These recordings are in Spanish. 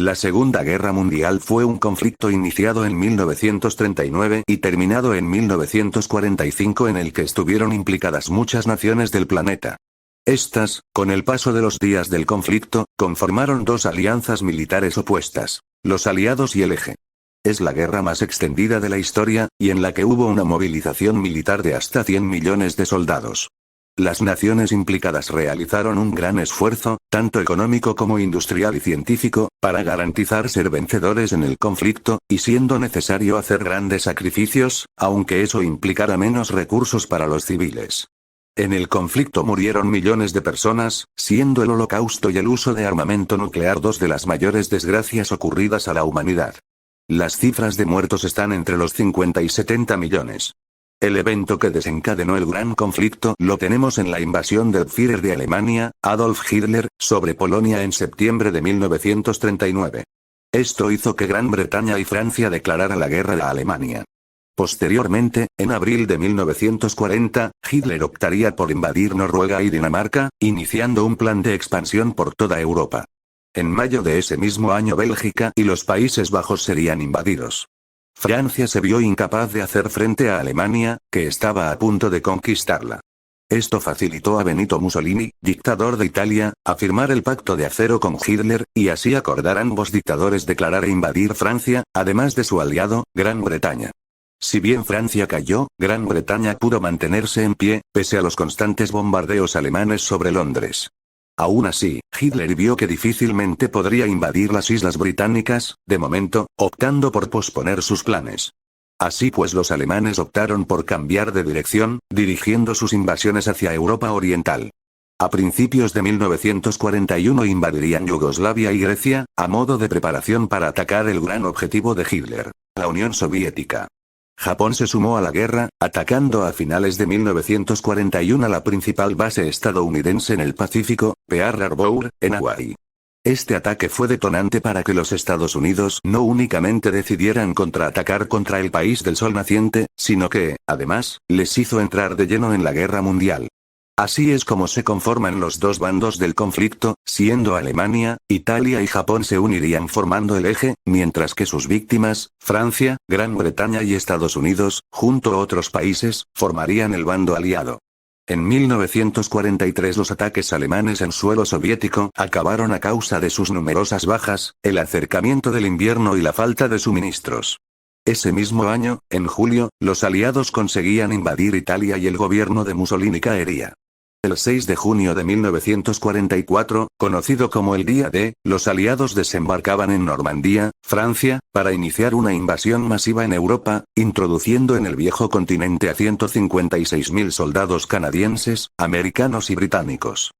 La Segunda Guerra Mundial fue un conflicto iniciado en 1939 y terminado en 1945 en el que estuvieron implicadas muchas naciones del planeta. Estas, con el paso de los días del conflicto, conformaron dos alianzas militares opuestas, los aliados y el Eje. Es la guerra más extendida de la historia, y en la que hubo una movilización militar de hasta 100 millones de soldados. Las naciones implicadas realizaron un gran esfuerzo, tanto económico como industrial y científico, para garantizar ser vencedores en el conflicto, y siendo necesario hacer grandes sacrificios, aunque eso implicara menos recursos para los civiles. En el conflicto murieron millones de personas, siendo el Holocausto y el uso de armamento nuclear dos de las mayores desgracias ocurridas a la humanidad. Las cifras de muertos están entre los 50 y 70 millones. El evento que desencadenó el gran conflicto lo tenemos en la invasión del Führer de Alemania, Adolf Hitler, sobre Polonia en septiembre de 1939. Esto hizo que Gran Bretaña y Francia declarara la guerra a Alemania. Posteriormente, en abril de 1940, Hitler optaría por invadir Noruega y Dinamarca, iniciando un plan de expansión por toda Europa. En mayo de ese mismo año Bélgica y los Países Bajos serían invadidos. Francia se vio incapaz de hacer frente a Alemania, que estaba a punto de conquistarla. Esto facilitó a Benito Mussolini, dictador de Italia, a firmar el pacto de acero con Hitler, y así acordar ambos dictadores declarar e invadir Francia, además de su aliado, Gran Bretaña. Si bien Francia cayó, Gran Bretaña pudo mantenerse en pie, pese a los constantes bombardeos alemanes sobre Londres. Aún así, Hitler vio que difícilmente podría invadir las islas británicas, de momento, optando por posponer sus planes. Así pues los alemanes optaron por cambiar de dirección, dirigiendo sus invasiones hacia Europa Oriental. A principios de 1941 invadirían Yugoslavia y Grecia, a modo de preparación para atacar el gran objetivo de Hitler, la Unión Soviética. Japón se sumó a la guerra, atacando a finales de 1941 la principal base estadounidense en el Pacífico, Pearl Harbor, en Hawái. Este ataque fue detonante para que los Estados Unidos no únicamente decidieran contraatacar contra el país del sol naciente, sino que, además, les hizo entrar de lleno en la guerra mundial. Así es como se conforman los dos bandos del conflicto, siendo Alemania, Italia y Japón se unirían formando el Eje, mientras que sus víctimas, Francia, Gran Bretaña y Estados Unidos, junto a otros países, formarían el bando aliado. En 1943 los ataques alemanes en suelo soviético acabaron a causa de sus numerosas bajas, el acercamiento del invierno y la falta de suministros. Ese mismo año, en julio, los aliados conseguían invadir Italia y el gobierno de Mussolini caería. El 6 de junio de 1944, conocido como el Día D, los aliados desembarcaban en Normandía, Francia, para iniciar una invasión masiva en Europa, introduciendo en el viejo continente a 156.000 soldados canadienses, americanos y británicos.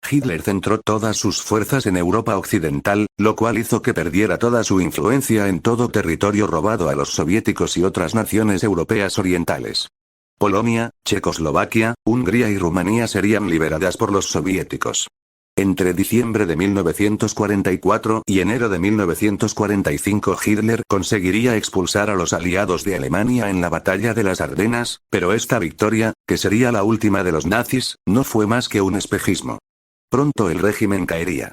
Hitler centró todas sus fuerzas en Europa Occidental, lo cual hizo que perdiera toda su influencia en todo territorio robado a los soviéticos y otras naciones europeas orientales. Polonia, Checoslovaquia, Hungría y Rumanía serían liberadas por los soviéticos. Entre diciembre de 1944 y enero de 1945 Hitler conseguiría expulsar a los aliados de Alemania en la batalla de las Ardenas, pero esta victoria, que sería la última de los nazis, no fue más que un espejismo. Pronto el régimen caería.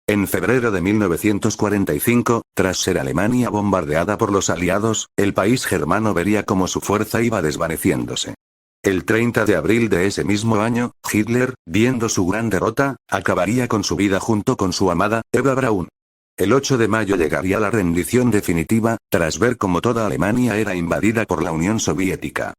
En febrero de 1945, tras ser Alemania bombardeada por los aliados, el país germano vería cómo su fuerza iba desvaneciéndose. El 30 de abril de ese mismo año, Hitler, viendo su gran derrota, acabaría con su vida junto con su amada, Eva Braun. El 8 de mayo llegaría la rendición definitiva, tras ver cómo toda Alemania era invadida por la Unión Soviética.